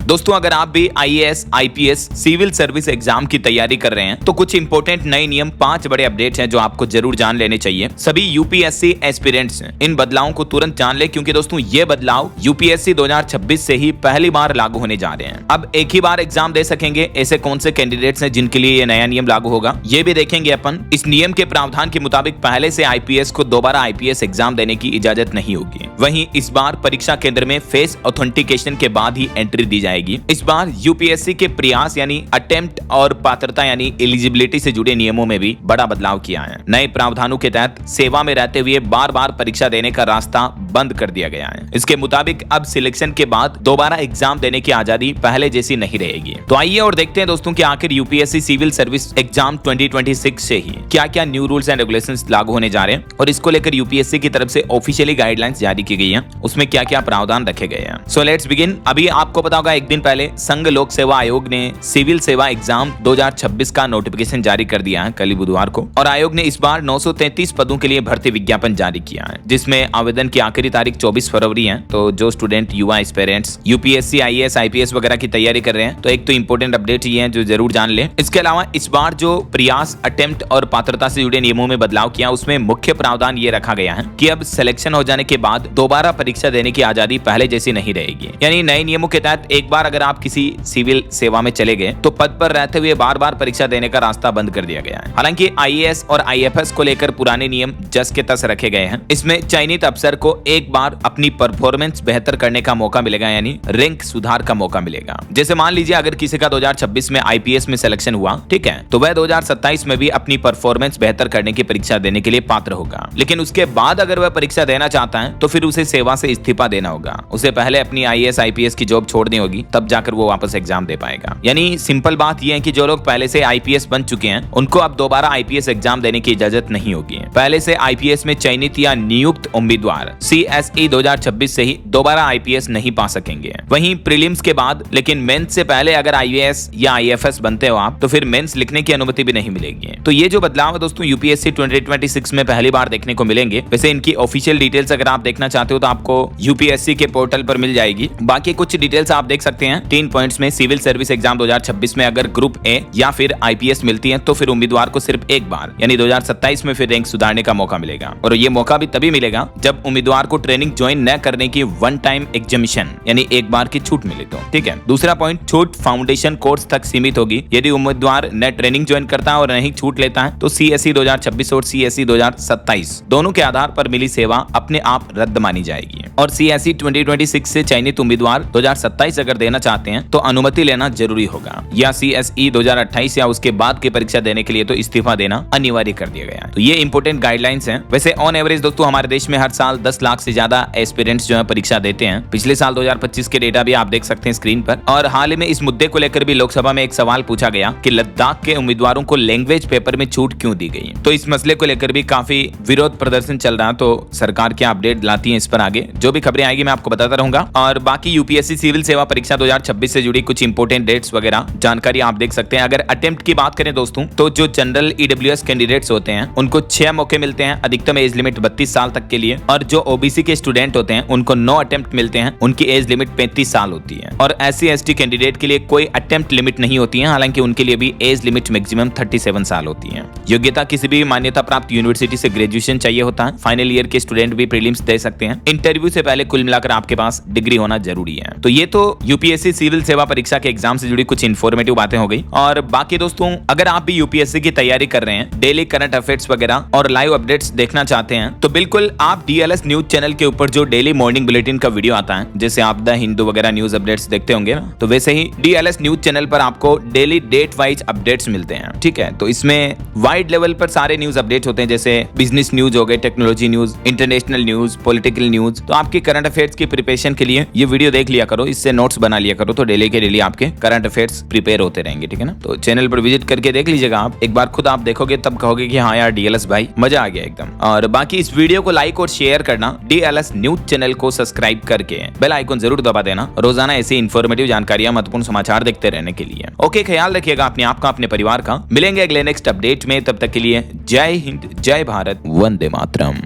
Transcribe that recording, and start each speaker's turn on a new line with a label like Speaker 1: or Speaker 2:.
Speaker 1: दोस्तों अगर आप भी IAS, IPS civil service exam की तैयारी कर रहे हैं तो कुछ इंपोर्टेंट नए नियम 5 बड़े अपडेट्स हैं जो आपको जरूर जान लेने चाहिए। सभी UPSC एस्पिरेंट्स इन बदलावों को तुरंत जान ले, क्योंकि दोस्तों ये बदलाव UPSC 2026 से ही पहली बार लागू होने जा रहे हैं। अब एक ही बार एग्जाम दे सकेंगे ऐसे कौन से कैंडिडेट्स हैं जिनके लिए ये नया नियम लागू होगा, ये भी देखेंगे अपन। इस नियम के प्रावधान के मुताबिक पहले से IPS को दोबारा IPS एग्जाम देने की इजाजत नहीं होगी। वहीं इस बार परीक्षा केंद्र में फेस ऑथेंटिकेशन के बाद ही एंट्री दी जाएगी। इस बार UPSC के प्रयास यानी अटेम्प्ट और पात्रता यानी एलिजिबिलिटी से जुड़े नियमों में भी बड़ा बदलाव किया है। नए प्रावधानों के तहत सेवा में रहते हुए बार बार परीक्षा देने का रास्ता बंद कर दिया गया है। इसके मुताबिक अब सिलेक्शन के बाद दोबारा एग्जाम देने की आजादी पहले जैसी नहीं रहेगी। तो आइए और देखते हैं दोस्तों कि आखिर UPSC सिविल सर्विस एग्जाम 2026 से ही क्या क्या न्यू रूल्स एंड रेगुलेशंस लागू होने जा रहे हैं और इसको लेकर UPSC की तरफ से ऑफिशियली गाइडलाइंस जारी की गई है, उसमें क्या क्या प्रावधान रखे गए हैं। So let's begin. अभी आपको पता होगा एक दिन पहले संघ लोक सेवा आयोग ने सिविल सेवा एग्जाम 2026 का नोटिफिकेशन जारी कर दिया है कल बुधवार को, और आयोग ने इस बार 933 पदों के लिए भर्ती विज्ञापन जारी किया है, जिसमें आवेदन की आखिरी तारीख 24 फरवरी है। तो जो स्टूडेंट युवा एस्पिरेंट्स UPSC, IAS, IPS वगैरह की तैयारी कर रहे हैं तो एक तो इंपोर्टेंट अपडेट ये है जो जरूर जान ले। इसके अलावा इस बार जो प्रयास, अटेम्प्ट और पात्रता से जुड़े नियमों में बदलाव किया, उसमें मुख्य प्रावधान ये रखा गया है कि अब सिलेक्शन हो जाने के बाद दोबारा परीक्षा देने की आजादी पहले जैसी नहीं रहेगी। यानी नए नियमों के तहत एक बार अगर आप किसी सिविल सेवा में चले गए तो पद पर रहते हुए बार बार परीक्षा देने का रास्ता बंद कर दिया गया है। हालांकि IAS और IFS को लेकर पुराने नियम जस के तस रखे गए हैं। इसमें चयनित अफसर को एक बार अपनी परफॉर्मेंस बेहतर करने का मौका मिलेगा, यानी रैंक सुधार का मौका मिलेगा। जैसे मान लीजिए अगर किसी का 2026 में IPS में सिलेक्शन हुआ, ठीक है, तो वह 2027 में भी अपनी परफॉर्मेंस बेहतर करने की परीक्षा देने के लिए पात्र होगा। लेकिन उसके बाद अगर वह परीक्षा देना चाहता है तो फिर उसे सेवा से इस्तीफा देना होगा। उसे पहले अपनी IAS, IPS की जॉब छोड़नी होगी, तब जाकर वो वापस एग्जाम दे पाएगा। यानी सिंपल बात यह है कि जो लोग पहले से IPS बन चुके हैं उनको अब दोबारा IPS एग्जाम देने की इजाजत नहीं होगी। पहले से IPS में चयनित या नियुक्त उम्मीदवार CSE 2026 से ही दोबारा IPS नहीं पा सकेंगे। वहीं प्रीलिम्स के बाद लेकिन मेंस से पहले अगर IAS या IFS बनते हो आप तो फिर मेंस लिखने की अनुमति भी नहीं मिलेगी। तो ये जो बदलाव है दोस्तों UPSC 2026 में पहली बार देखने को मिलेंगे। वैसे इनकी ऑफिशियल डिटेल्स अगर आप देखना चाहते हो तो आपको UPSC के पोर्टल पर मिल जाएगी। बाकी कुछ डिटेल्स आप देख सकते हैं 3 पॉइंट्स में। सिविल सर्विस एग्जाम 2026 में अगर ग्रुप A या फिर IPS मिलती है तो फिर उम्मीदवार को सिर्फ एक बार यानी 2027 में फिर रैंक सुधारने का मौका मिलेगा, और ये मौका भी तभी मिलेगा जब उम्मीदवार को ट्रेनिंग ज्वाइन न करने की वन टाइम एग्जामिशन यानी एक बार की छूट मिले तो, ठीक है। दूसरा पॉइंट, छूट फाउंडेशन कोर्स तक सीमित होगी। यदि उम्मीदवार न ट्रेनिंग ज्वाइन करता है और न ही छूट लेता है तो CSE 2026 और CSE 2027 दोनों के आधार पर मिली सेवा अपने आप रद्द मानी जाएगी। और CSE 2026 से चयनित उम्मीदवार 2027 अगर देना चाहते हैं तो अनुमति लेना जरूरी होगा, या CSE 2028 या उसके बाद की परीक्षा देने के लिए तो इस्तीफा देना अनिवार्य कर दिया गया है। तो ये इंपोर्टेंट गाइडलाइंस हैं। वैसे ऑन एवरेज दोस्तों हमारे देश में हर साल 10 लाख से ज्यादा एस्पिरेंट्स जो है परीक्षा देते हैं। पिछले साल 2025 के डेटा भी आप देख सकते हैं स्क्रीन पर। और हाल ही में इस मुद्दे को लेकर भी लोकसभा में एक सवाल पूछा गया कि लद्दाख के उम्मीदवारों को लैंग्वेज पेपर में छूट क्यों दी गई। तो इस मसले को लेकर भी काफी विरोध प्रदर्शन चल रहा है। तो सरकार क्या अपडेट लाती है इस पर आगे जो भी खबरें आएगी मैं आपको बताता रहूंगा। और बाकी UPSC सिविल सेवा परीक्षा 2026 से जुड़ी कुछ इंपोर्टेंट डेट्स वगैरह जानकारी आप देख सकते हैं। अगर अटेम्प्ट की बात करें दोस्तों तो जो जनरल EWS कैंडिडेट्स होते हैं उनको 6 मौके मिलते हैं, अधिकतम एज लिमिट 32 साल तक के लिए। और जो OBC के स्टूडेंट होते हैं उनको 9 अटेम्प्ट मिलते हैं, उनकी एज लिमिट 35 साल होती है। और SC ST कैंडिडेट के लिए कोई अटेम्प्ट लिमिट नहीं होती है, हालांकि उनके लिए भी एज लिमिट मैक्सिमम 37 साल होती है। योग्यता किसी भी मान्यता प्राप्त यूनिवर्सिटी से ग्रेजुएशन चाहिए होता है। फाइनल ईयर के स्टूडेंट भी प्रीलिम्स दे सकते हैं। इंटरव्यू से पहले कुल मिलाकर आपके पास डिग्री होना जरूरी है। तो ये तो UPSC सिविल सेवा परीक्षा के एग्जाम से जुड़ी कुछ इन्फॉर्मेटिव बातें हो गई। और बाकी दोस्तों अगर आप भी UPSC की तैयारी कर रहे हैं, डेली करंट अफेयर्स वगैरह और लाइव अपडेट्स देखना चाहते हैं तो बिल्कुल आप DLS न्यूज चैनल के ऊपर जो डेली मॉर्निंग बुलेटिन का वीडियो आता है, जैसे आप द हिंदू वगैरह न्यूज अपडेट्स देखते होंगे ना, तो वैसे ही DLS न्यूज चैनल पर आपको डेली डेट वाइज अपडेट्स मिलते हैं, ठीक है। तो इसमें वाइड लेवल पर सारे न्यूज अपडेट होते हैं, जैसे बिजनेस न्यूज हो गए, technology news, international news, political news. तो आपकी करंट अफेयर्स की प्रिपरेशन के लिए ये वीडियो देख लिया करो, इससे नोट्स बना लिया करो, तो डेली के डेली आपके करंट अफेयर्स प्रिपेयर होते रहेंगे, ठीक है ना। तो चैनल पर विजिट करके देख लीजिएगा आप, एक बार खुद आप देखोगे तब कहोगे कि हाँ यार DLS भाई मजा आ गया एकदम। और बाकी इस वीडियो को लाइक और शेयर करना, DLS न्यूज चैनल को सब्सक्राइब करके बेल आइकन जरूर दबा देना, रोजाना ऐसी इंफॉर्मेटिव जानकारियां, महत्वपूर्ण समाचार देखते रहने के लिए। ओके, ख्याल रखिएगा अपने आप का, अपने परिवार का। मिलेंगे अगले नेक्स्ट अपडेट में, तब तक के लिए जय हिंद, जय भारत, वंदे मातरम।